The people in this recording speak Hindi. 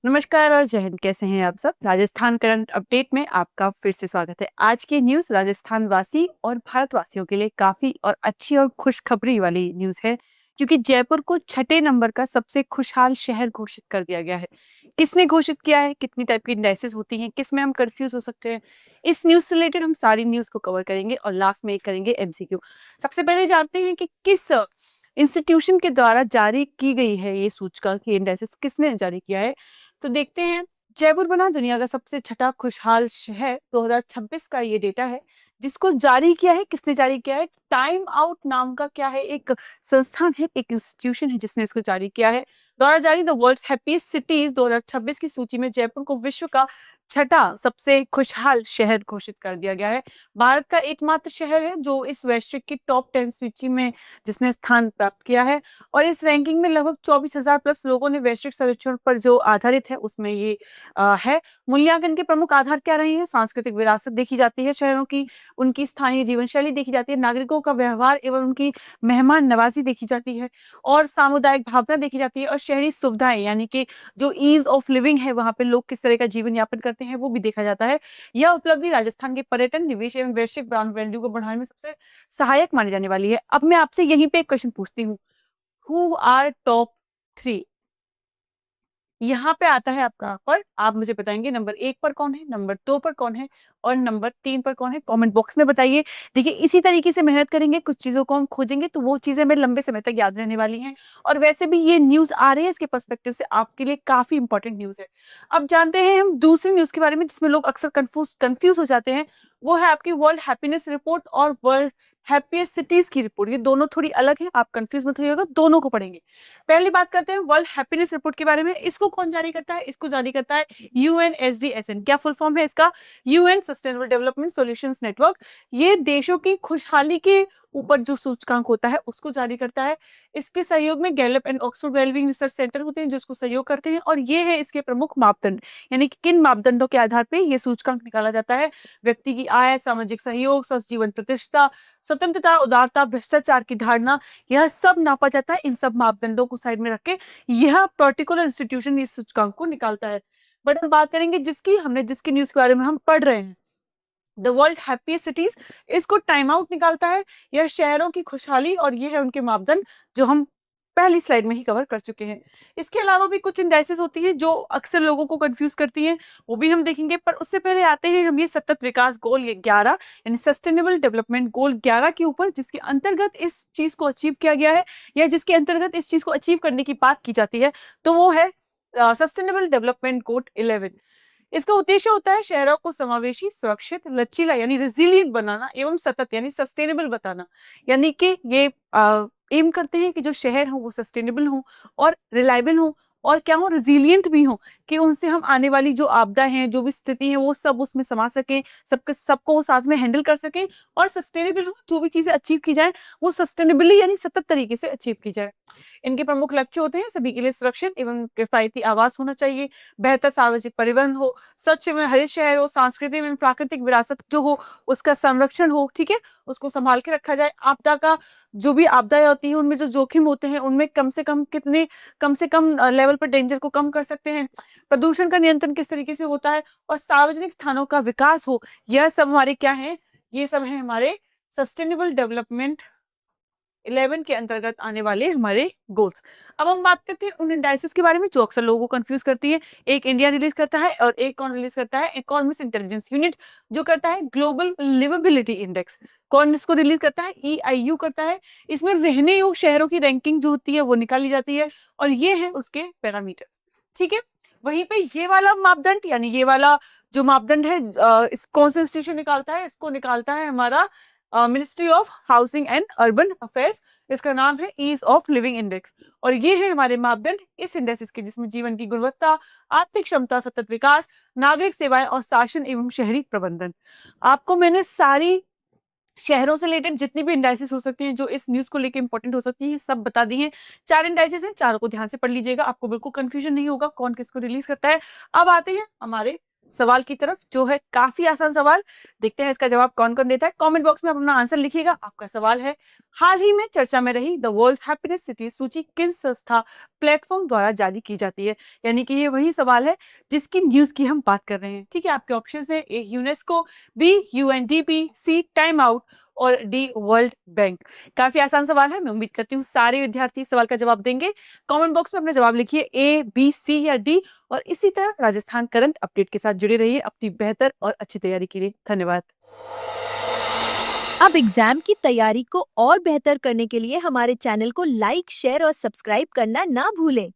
नमस्कार और जय हिंद। कैसे हैं आप सब? राजस्थान करंट अपडेट में आपका फिर से स्वागत है। आज की न्यूज राजस्थान वासी और भारतवासियों के लिए काफी और अच्छी और खुशखबरी वाली न्यूज है, क्योंकि जयपुर को छठे नंबर का सबसे खुशहाल शहर घोषित कर दिया गया है। किसने घोषित किया है, कितनी टाइप की इंडाइसेस होती हैं, किस में हम कंफ्यूज हो सकते हैं, इस न्यूज से रिलेटेड हम सारी न्यूज को कवर करेंगे और लास्ट में एक करेंगे एमसीक्यू। सबसे पहले जानते हैं कि किस इंस्टीट्यूशन के द्वारा जारी की गई है ये सूचकांक, ये इंडाइसेस किसने जारी किया है। तो देखते हैं। जयपुर बना दुनिया का सबसे छठा खुशहाल शहर 2026 का ये डेटा है, जिसको जारी किया है, किसने जारी किया है? टाइम आउट नाम का क्या है, एक संस्थान है, एक इंस्टीट्यूशन है जिसने इसको जारी किया है। द्वारा जारी द वर्ल्ड्स हैप्पीएस्ट सिटीज 2026 की सूची में जयपुर को विश्व का छठा सबसे खुशहाल शहर घोषित कर दिया गया है। भारत का एकमात्र शहर है जो इस वैश्विक की टॉप 10 सूची में जिसने स्थान प्राप्त किया है। और इस रैंकिंग में लगभग 24,000 प्लस लोगों ने वैश्विक सर्वेक्षण पर जो आधारित है उसमें ये है। मूल्यांकन के प्रमुख आधार क्या रहे हैं? सांस्कृतिक विरासत देखी जाती है शहरों की, उनकी स्थानीय जीवन शैली देखी जाती है, नागरिकों का व्यवहार एवं उनकी मेहमान नवाजी देखी जाती है, और सामुदायिक भावना देखी जाती है, और शहरी सुविधाएं यानी कि जो ईज ऑफ लिविंग है, वहां पे लोग किस तरह का जीवन यापन करते हैं वो भी देखा जाता है। यह उपलब्धि राजस्थान के पर्यटन, निवेश एवं वैश्विक ब्रांड वैल्यू को बढ़ाने में सबसे सहायक मानी जाने वाली है। अब मैं आपसे यहीं पे एक क्वेश्चन पूछती हूँ, हु आर टॉप 3? यहाँ पे आता है आपका, पर आप मुझे बताएंगे नंबर 1 पर कौन है, नंबर 2 पर कौन है और नंबर 3 पर कौन है। कमेंट बॉक्स में बताइए। देखिए, इसी तरीके से मेहनत करेंगे, कुछ चीजों को हम खोजेंगे तो वो चीजें हमें लंबे समय तक याद रहने वाली हैं। और वैसे भी ये न्यूज आ रही है, इसके पर्सपेक्टिव से आपके लिए काफी इंपॉर्टेंट न्यूज है। अब जानते हैं हम दूसरी न्यूज के बारे में जिसमें लोग अक्सर कंफ्यूज हो जाते हैं। वो है आपकी वर्ल्ड हैप्पीनेस रिपोर्ट और वर्ल्ड हैप्पीएस्ट सिटीज की रिपोर्ट। ये दोनों थोड़ी अलग है, आप कंफ्यूज मत होइएगा, दोनों को पढ़ेंगे। पहली बात करते हैं वर्ल्ड हैप्पीनेस रिपोर्ट के बारे में। इसको कौन जारी करता है? इसको जारी करता है यूएनएसडीएसएन। क्या फुल फॉर्म है इसका? UN sustainable development solutions network. ये देशों की खुशहाली के ऊपर जो सूचकांक होता है उसको जारी करता है। इसके सहयोग में Gallup and Oxford wellbeing research centre होते हैं जो इसको सहयोग करते हैं, और ये है इसके प्रमुख मापदंड। यानी कि किन मापदंडों के आधार पर ये सूचकांक निकाला जाता है? व्यक्ति की आय, सामाजिक सहयोग, स्वस्थ जीवन प्रतिष्ठा, स्वतंत्रता, उदारता, भ्रष्टाचार की धारणा, यह सब नापा जाता है। इन सब मापदंडों को साइड में रख के यह पर्टिकुलर इंस्टीट्यूशन इस सूचकांक को निकालता है। बट हम बात करेंगे जिसकी न्यूज के बारे में हम पढ़ रहे हैं, द वर्ल्ड हैप्पीएस्ट सिटीज। इसको टाइम आउट निकालता है। यह शहरों की खुशहाली और ये है उनके मापदंड जो हम पहली स्लाइड में ही कवर कर चुके हैं। इसके अलावा भी कुछ इंडाइसेस होती है जो अक्सर लोगों को कंफ्यूज करती हैं, वो भी हम देखेंगे। पर उससे पहले आते हैं हम ये सतत विकास गोल ये 11 यानी सस्टेनेबल डेवलपमेंट गोल 11 के ऊपर, जिसके अंतर्गत इस चीज को अचीव किया गया है या जिसके अंतर्गत इस चीज को अचीव करने की बात की जाती है, तो वो है सस्टेनेबल डेवलपमेंट गोल 11। इसका उद्देश्य होता है शहरों को समावेशी, सुरक्षित, लचीला यानी रिजिलियंट बनाना एवं सतत यानी सस्टेनेबल बताना। यानी कि ये एम करते हैं कि जो शहर हो वो सस्टेनेबल हो और रिलायबल हो और क्या हो, रिजिलियंट भी हो, कि उनसे हम आने वाली जो आपदा है, जो भी स्थिति है, वो सब उसमें समा सके, सबको वो साथ में हैंडल कर सके, और सस्टेनेबल हो, जो भी चीजें अचीव की जाए वो सस्टेनेबली यानी सतत तरीके से अचीव की जाए। इनके प्रमुख लक्ष्य होते हैं सभी के लिए सुरक्षित एवं किफायती आवास होना चाहिए, बेहतर सार्वजनिक परिवहन हो, स्वच्छ एवं हरित शहर हो, सांस्कृतिक एवं प्राकृतिक विरासत जो हो उसका संरक्षण हो, ठीक है, उसको संभाल के रखा जाए। आपदा का जो भी आपदाएं होती है उनमें जो जोखिम होते हैं उनमें कम से कम लेवल पर डेंजर को कम कर सकते हैं। प्रदूषण का नियंत्रण किस तरीके से होता है और सार्वजनिक स्थानों का विकास हो, यह सब हमारे क्या है? ये सब है हमारे सस्टेनेबल डेवलपमेंट 11 के अंतर्गत आने वाले हमारे गोल्स। अब हम बात करते हैं उन इंडाइसेस के बारे में जो अक्सर लोगों को कंफ्यूज करती है। एक इंडिया रिलीज करता है और एक कौन रिलीज करता है? इकोनॉमिक्स इंटेलिजेंस यूनिट जो करता है ग्लोबल लिवेबिलिटी इंडेक्स। कौन इसको रिलीज करता है? ईआईयू करता है। इसमें रहने योग्य शहरों की रैंकिंग जो होती है वो निकाली जाती है, और ये है उसके पैरामीटर्स, ठीक है। वहीं पे ये वाला मापदंड यानी ये वाला जो मापदंड है, इस कौन सा इंस्टीट्यूशन निकालता है? इसको निकालता है हमारा ministry of housing and urban affairs. इसका नाम है ईज ऑफ लिविंग इंडेक्स, और ये है हमारे मापदंड इस इंडेक्स के, जिसमें जीवन की गुणवत्ता, आर्थिक क्षमता, सतत विकास, नागरिक सेवाएं और शासन एवं शहरी प्रबंधन। आपको मैंने सारी शहरों से रिलेटेड जितनी भी इंडाइसेस हो सकती हैं जो इस न्यूज को लेकर इंपॉर्टेंट हो सकती है सब बता दी हैं। 4 इंडाइसेस हैं, चारों को ध्यान से पढ़ लीजिएगा, आपको बिल्कुल कंफ्यूजन नहीं होगा कौन किसको रिलीज करता है। अब आते हैं हमारे सवाल की तरफ, जो है काफी आसान सवाल। देखते हैं इसका जवाब कौन कौन देता है। कमेंट बॉक्स में आप अपना आंसर लिखिएगा। आपका सवाल है, हाल ही में चर्चा में रही द वर्ल्ड हैप्पीनेस सिटी सूची किन संस्था प्लेटफॉर्म द्वारा जारी की जाती है। यानी कि ये वही सवाल है जिसकी न्यूज की हम बात कर रहे हैं। ठीक है, आपके ऑप्शन है ए यूनेस्को, बी यूएनडीपी, सी टाइम आउट और डी वर्ल्ड बैंक। काफी आसान सवाल है। मैं उम्मीद करती हूँ सारे विद्यार्थी सवाल का जवाब देंगे। कमेंट बॉक्स में अपना जवाब लिखिए, ए बी सी या डी। और इसी तरह राजस्थान करंट अपडेट के साथ जुड़े रहिए अपनी बेहतर और अच्छी तैयारी के लिए। धन्यवाद। अब एग्जाम की तैयारी को और बेहतर करने के लिए हमारे चैनल को लाइक, शेयर और सब्सक्राइब करना ना भूलें।